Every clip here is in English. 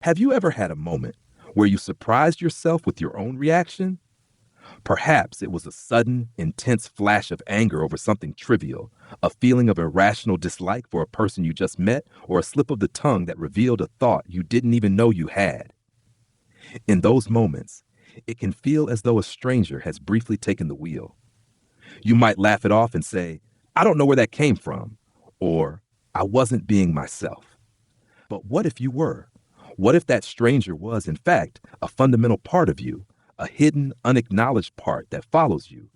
Have you ever had a moment where you surprised yourself with your own reaction? Perhaps it was a sudden, intense flash of anger over something trivial, a feeling of irrational dislike for a person you just met, or a slip of the tongue that revealed a thought you didn't even know you had. In those moments, it can feel as though a stranger has briefly taken the wheel. You might laugh it off and say, "I don't know where that came from," or "I wasn't being myself." But what if you were? What if that stranger was, in fact, a fundamental part of you, a hidden, unacknowledged part that follows you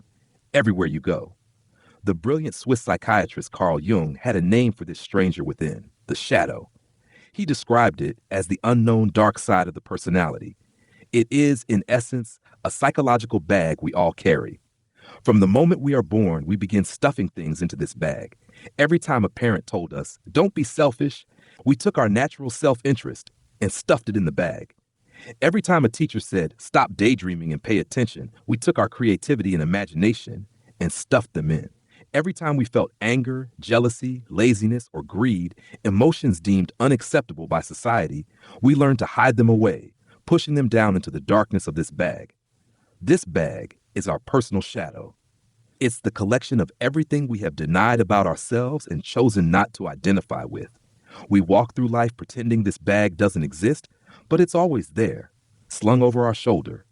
everywhere you go? The brilliant Swiss psychiatrist Carl Jung had a name for this stranger within, the shadow. He described it as the unknown dark side of the personality. It is, in essence, a psychological bag we all carry. From the moment we are born, we begin stuffing things into this bag. Every time a parent told us, "Don't be selfish," we took our natural self-interest and stuffed it in the bag. Every time a teacher said, "Stop daydreaming and pay attention," we took our creativity and imagination and stuffed them in. Every time we felt anger, jealousy, laziness, or greed, emotions deemed unacceptable by society, we learned to hide them away, pushing them down into the darkness of this bag. This bag is our personal shadow. It's the collection of everything we have denied about ourselves and chosen not to identify with. We walk through life pretending this bag doesn't exist, but it's always there, slung over our shoulder.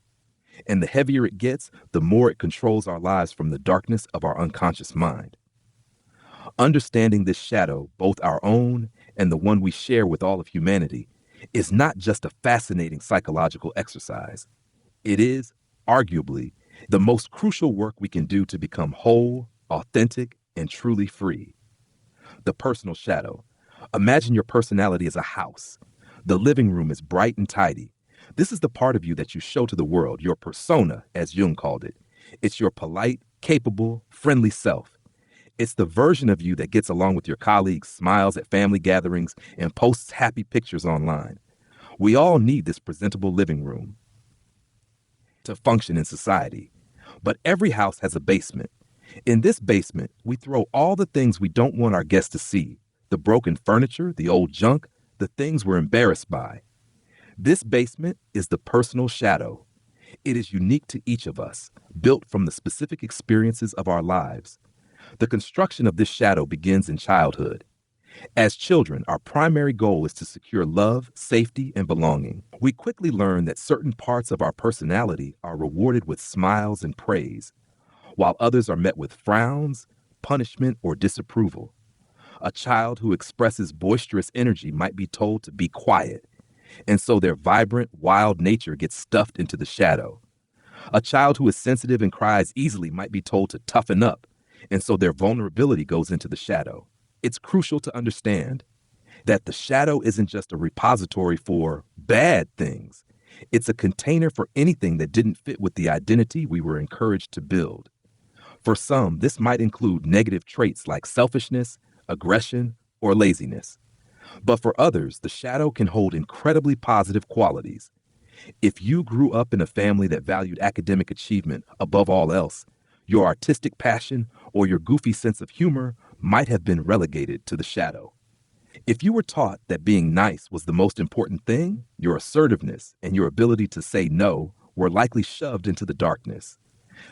And the heavier it gets, the more it controls our lives from the darkness of our unconscious mind. Understanding this shadow, both our own and the one we share with all of humanity, is not just a fascinating psychological exercise. It is, arguably, the most crucial work we can do to become whole, authentic, and truly free. The personal shadow. Imagine your personality as a house. The living room is bright and tidy. This is the part of you that you show to the world, your persona, as Jung called it. It's your polite, capable, friendly self. It's the version of you that gets along with your colleagues, smiles at family gatherings, and posts happy pictures online. We all need this presentable living room to function in society. But every house has a basement. In this basement, we throw all the things we don't want our guests to see, the broken furniture, the old junk, the things we're embarrassed by. This basement is the personal shadow. It is unique to each of us, built from the specific experiences of our lives. The construction of this shadow begins in childhood. As children, our primary goal is to secure love, safety, and belonging. We quickly learn that certain parts of our personality are rewarded with smiles and praise, while others are met with frowns, punishment, or disapproval. A child who expresses boisterous energy might be told to be quiet, and so their vibrant, wild nature gets stuffed into the shadow. A child who is sensitive and cries easily might be told to toughen up, and so their vulnerability goes into the shadow. It's crucial to understand that the shadow isn't just a repository for bad things. It's a container for anything that didn't fit with the identity we were encouraged to build. For some, this might include negative traits like selfishness, aggression, or laziness. But for others, the shadow can hold incredibly positive qualities. If you grew up in a family that valued academic achievement above all else, your artistic passion or your goofy sense of humor might have been relegated to the shadow. If you were taught that being nice was the most important thing, your assertiveness and your ability to say no were likely shoved into the darkness.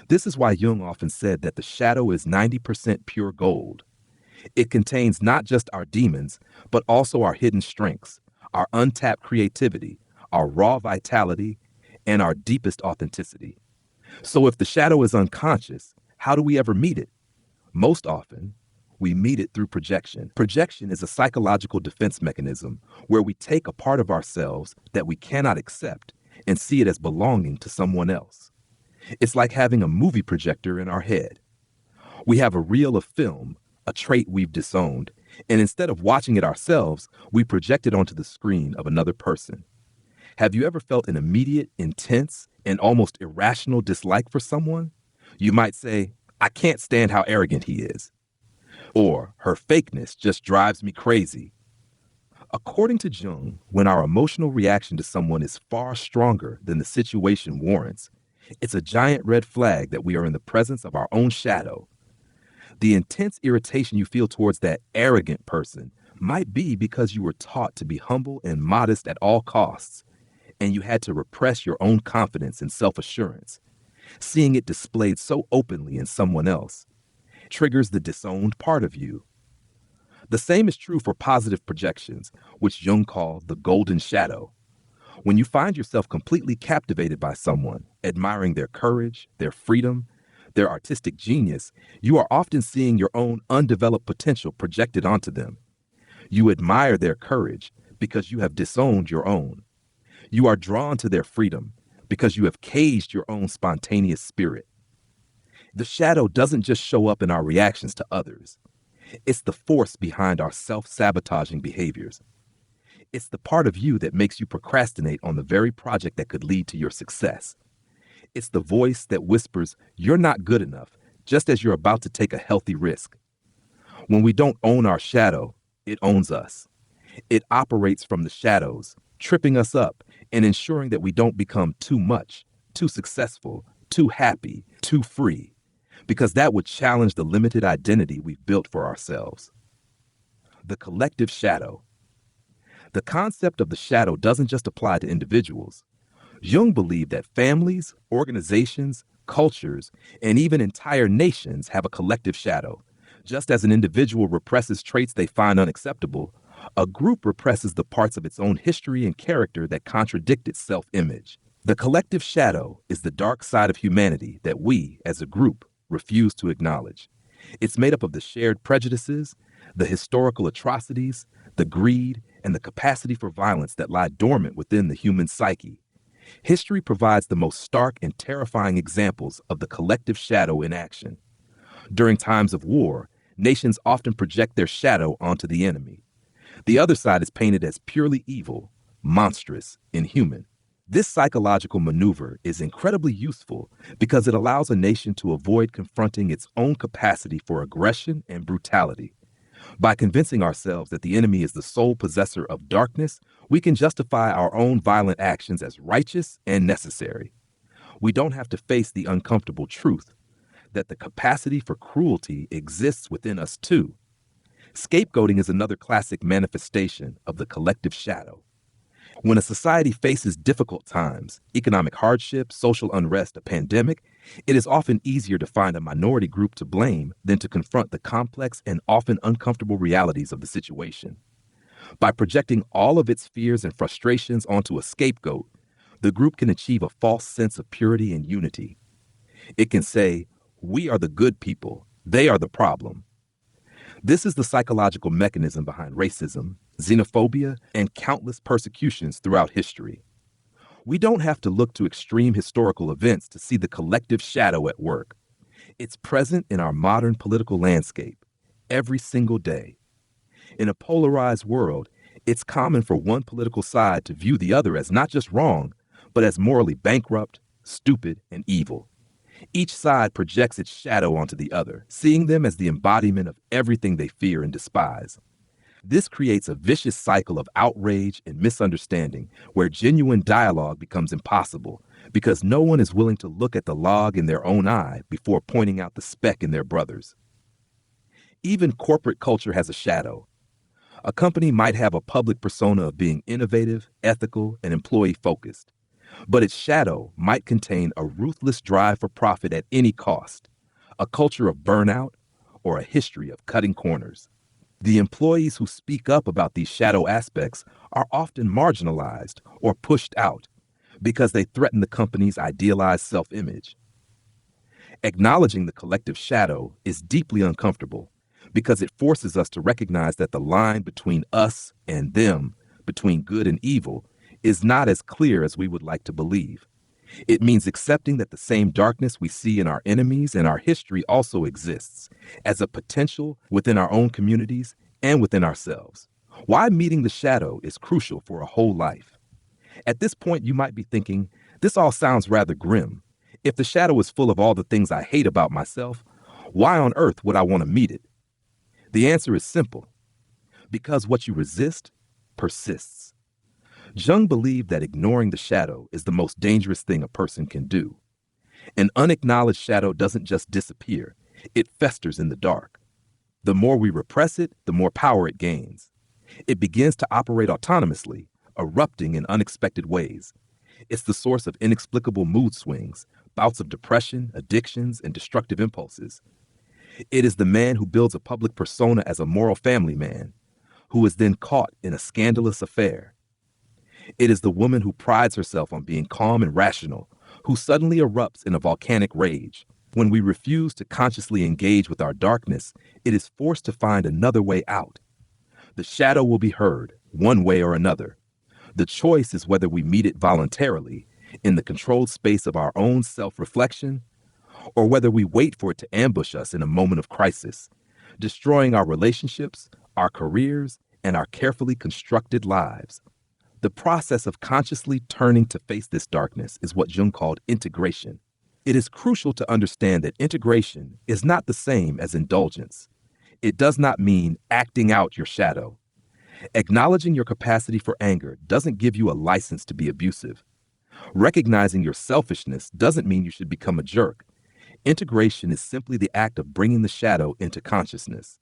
This is why Jung often said that the shadow is 90% pure gold. It contains not just our demons, but also our hidden strengths, our untapped creativity, our raw vitality, and our deepest authenticity. So if the shadow is unconscious, how do we ever meet it? Most often, we meet it through projection. Projection is a psychological defense mechanism where we take a part of ourselves that we cannot accept and see it as belonging to someone else. It's like having a movie projector in our head. We have a reel of film, a trait we've disowned, and instead of watching it ourselves, we project it onto the screen of another person. Have you ever felt an immediate, intense, and almost irrational dislike for someone? You might say, "I can't stand how arrogant he is." Or, "Her fakeness just drives me crazy." According to Jung, when our emotional reaction to someone is far stronger than the situation warrants, it's a giant red flag that we are in the presence of our own shadow. The intense irritation you feel towards that arrogant person might be because you were taught to be humble and modest at all costs, and you had to repress your own confidence and self assurance. Seeing it displayed so openly in someone else triggers the disowned part of you. The same is true for positive projections, which Jung called the golden shadow. When you find yourself completely captivated by someone, admiring their courage, their freedom, their artistic genius, you are often seeing your own undeveloped potential projected onto them. You admire their courage because you have disowned your own. You are drawn to their freedom because you have caged your own spontaneous spirit. The shadow doesn't just show up in our reactions to others. It's the force behind our self-sabotaging behaviors. It's the part of you that makes you procrastinate on the very project that could lead to your success. It's the voice that whispers, "You're not good enough," just as you're about to take a healthy risk. When we don't own our shadow, it owns us. It operates from the shadows, tripping us up and ensuring that we don't become too much, too successful, too happy, too free, because that would challenge the limited identity we've built for ourselves. The collective shadow. The concept of the shadow doesn't just apply to individuals. Jung believed that families, organizations, cultures, and even entire nations have a collective shadow. Just as an individual represses traits they find unacceptable, a group represses the parts of its own history and character that contradict its self-image. The collective shadow is the dark side of humanity that we, as a group, refuse to acknowledge. It's made up of the shared prejudices, the historical atrocities, the greed, and the capacity for violence that lie dormant within the human psyche. History provides the most stark and terrifying examples of the collective shadow in action. During times of war, nations often project their shadow onto the enemy. The other side is painted as purely evil, monstrous, inhuman. This psychological maneuver is incredibly useful because it allows a nation to avoid confronting its own capacity for aggression and brutality. By convincing ourselves that the enemy is the sole possessor of darkness, we can justify our own violent actions as righteous and necessary. We don't have to face the uncomfortable truth that the capacity for cruelty exists within us too. Scapegoating is another classic manifestation of the collective shadow. When a society faces difficult times, economic hardship, social unrest, a pandemic, it is often easier to find a minority group to blame than to confront the complex and often uncomfortable realities of the situation. By projecting all of its fears and frustrations onto a scapegoat, the group can achieve a false sense of purity and unity. It can say, "We are the good people, they are the problem." This is the psychological mechanism behind racism, xenophobia, and countless persecutions throughout history. We don't have to look to extreme historical events to see the collective shadow at work. It's present in our modern political landscape, every single day. In a polarized world, it's common for one political side to view the other as not just wrong, but as morally bankrupt, stupid, and evil. Each side projects its shadow onto the other, seeing them as the embodiment of everything they fear and despise. This creates a vicious cycle of outrage and misunderstanding where genuine dialogue becomes impossible because no one is willing to look at the log in their own eye before pointing out the speck in their brother's. Even corporate culture has a shadow. A company might have a public persona of being innovative, ethical, and employee-focused, but its shadow might contain a ruthless drive for profit at any cost, a culture of burnout, or a history of cutting corners. The employees who speak up about these shadow aspects are often marginalized or pushed out because they threaten the company's idealized self-image. Acknowledging the collective shadow is deeply uncomfortable because it forces us to recognize that the line between us and them, between good and evil, is not as clear as we would like to believe. It means accepting that the same darkness we see in our enemies and our history also exists as a potential within our own communities and within ourselves. Why meeting the shadow is crucial for a whole life. At this point, you might be thinking, this all sounds rather grim. If the shadow is full of all the things I hate about myself, why on earth would I want to meet it? The answer is simple. Because what you resist persists. Jung believed that ignoring the shadow is the most dangerous thing a person can do. An unacknowledged shadow doesn't just disappear, it festers in the dark. The more we repress it, the more power it gains. It begins to operate autonomously, erupting in unexpected ways. It's the source of inexplicable mood swings, bouts of depression, addictions, and destructive impulses. It is the man who builds a public persona as a moral family man, who is then caught in a scandalous affair. It is the woman who prides herself on being calm and rational, who suddenly erupts in a volcanic rage. When we refuse to consciously engage with our darkness, it is forced to find another way out. The shadow will be heard, one way or another. The choice is whether we meet it voluntarily, in the controlled space of our own self-reflection, or whether we wait for it to ambush us in a moment of crisis, destroying our relationships, our careers, and our carefully constructed lives. The process of consciously turning to face this darkness is what Jung called integration. It is crucial to understand that integration is not the same as indulgence. It does not mean acting out your shadow. Acknowledging your capacity for anger doesn't give you a license to be abusive. Recognizing your selfishness doesn't mean you should become a jerk. Integration is simply the act of bringing the shadow into consciousness.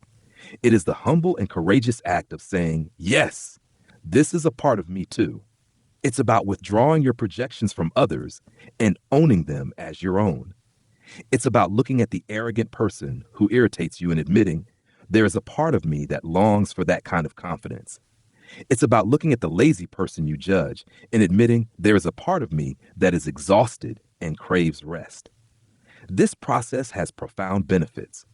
It is the humble and courageous act of saying, yes, this is a part of me too. It's about withdrawing your projections from others and owning them as your own. It's about looking at the arrogant person who irritates you and admitting, there is a part of me that longs for that kind of confidence. It's about looking at the lazy person you judge and admitting there is a part of me that is exhausted and craves rest. This process has profound benefits.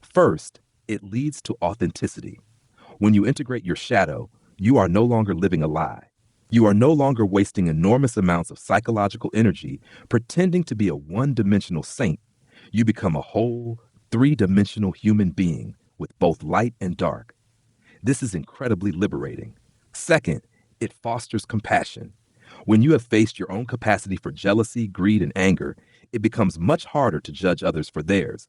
First, it leads to authenticity. When you integrate your shadow, you are no longer living a lie. You are no longer wasting enormous amounts of psychological energy pretending to be a one-dimensional saint. You become a whole, three-dimensional human being with both light and dark. This is incredibly liberating. Second, it fosters compassion. When you have faced your own capacity for jealousy, greed, and anger, it becomes much harder to judge others for theirs.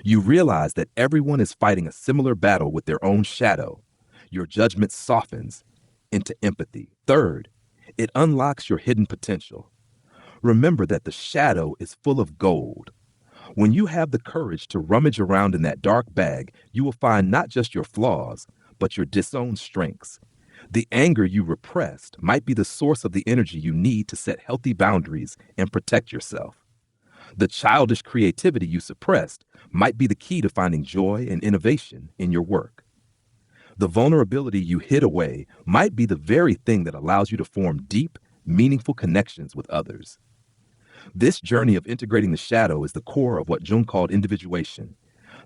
You realize that everyone is fighting a similar battle with their own shadow. Your judgment softens into empathy. Third, it unlocks your hidden potential. Remember that the shadow is full of gold. When you have the courage to rummage around in that dark bag, you will find not just your flaws, but your disowned strengths. The anger you repressed might be the source of the energy you need to set healthy boundaries and protect yourself. The childish creativity you suppressed might be the key to finding joy and innovation in your work. The vulnerability you hid away might be the very thing that allows you to form deep, meaningful connections with others. This journey of integrating the shadow is the core of what Jung called individuation,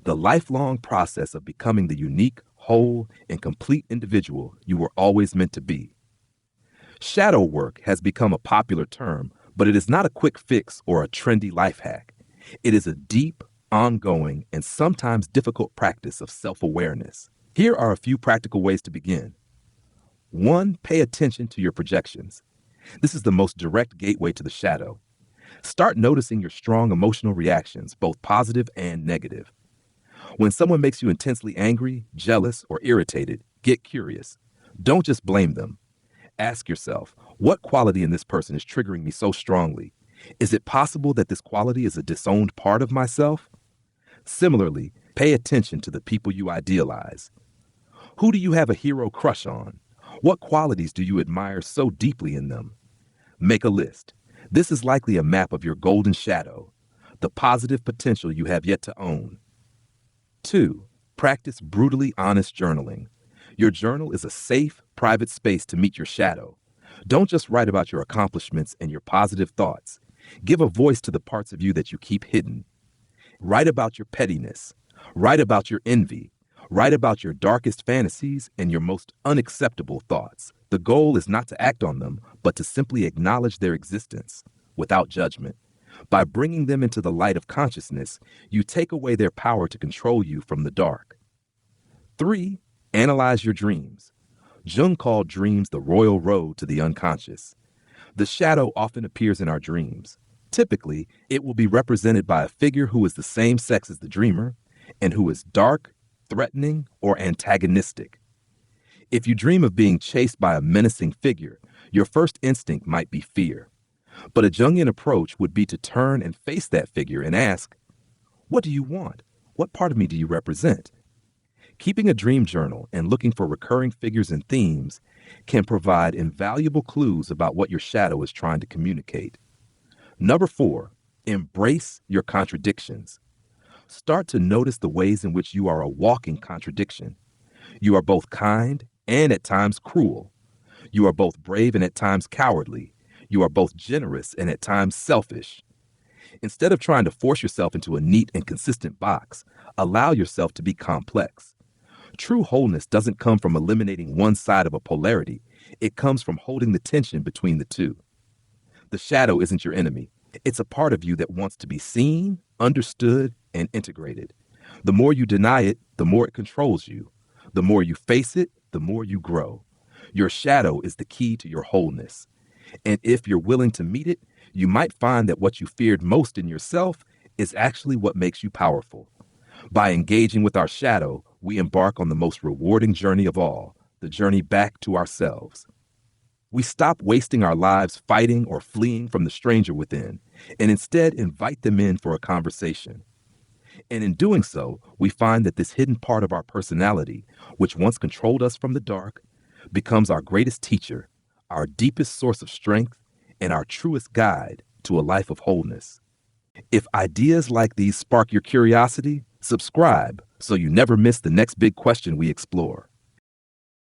the lifelong process of becoming the unique, whole, and complete individual you were always meant to be. Shadow work has become a popular term, but it is not a quick fix or a trendy life hack. It is a deep, ongoing, and sometimes difficult practice of self-awareness. Here are a few practical ways to begin. 1. Pay attention to your projections. This is the most direct gateway to the shadow. Start noticing your strong emotional reactions, both positive and negative. When someone makes you intensely angry, jealous, or irritated, get curious. Don't just blame them. Ask yourself, what quality in this person is triggering me so strongly? Is it possible that this quality is a disowned part of myself? Similarly, pay attention to the people you idealize. Who do you have a hero crush on? What qualities do you admire so deeply in them? Make a list. This is likely a map of your golden shadow, the positive potential you have yet to own. 2. Practice brutally honest journaling. Your journal is a safe, private space to meet your shadow. Don't just write about your accomplishments and your positive thoughts. Give a voice to the parts of you that you keep hidden. Write about your pettiness. Write about your envy. Write about your darkest fantasies and your most unacceptable thoughts. The goal is not to act on them, but to simply acknowledge their existence without judgment. By bringing them into the light of consciousness, you take away their power to control you from the dark. 3. Analyze your dreams. Jung called dreams the royal road to the unconscious. The shadow often appears in our dreams. Typically, it will be represented by a figure who is the same sex as the dreamer and who is dark, threatening, or antagonistic. If you dream of being chased by a menacing figure, your first instinct might be fear. But a Jungian approach would be to turn and face that figure and ask, what do you want? What part of me do you represent? Keeping a dream journal and looking for recurring figures and themes can provide invaluable clues about what your shadow is trying to communicate. Number 4, embrace your contradictions. Start to notice the ways in which you are a walking contradiction. You are both kind and at times cruel. You are both brave and at times cowardly. You are both generous and at times selfish. Instead of trying to force yourself into a neat and consistent box, allow yourself to be complex. True wholeness doesn't come from eliminating one side of a polarity. It comes from holding the tension between the two. The shadow isn't your enemy. It's a part of you that wants to be seen, understood, and integrated. The more you deny it, the more it controls you. The more you face it, the more you grow. Your shadow is the key to your wholeness. And if you're willing to meet it, you might find that what you feared most in yourself is actually what makes you powerful. By engaging with our shadow, we embark on the most rewarding journey of all, the journey back to ourselves. We stop wasting our lives fighting or fleeing from the stranger within, and instead invite them in for a conversation. And in doing so, we find that this hidden part of our personality, which once controlled us from the dark, becomes our greatest teacher, our deepest source of strength, and our truest guide to a life of wholeness. If ideas like these spark your curiosity, subscribe so you never miss the next big question we explore.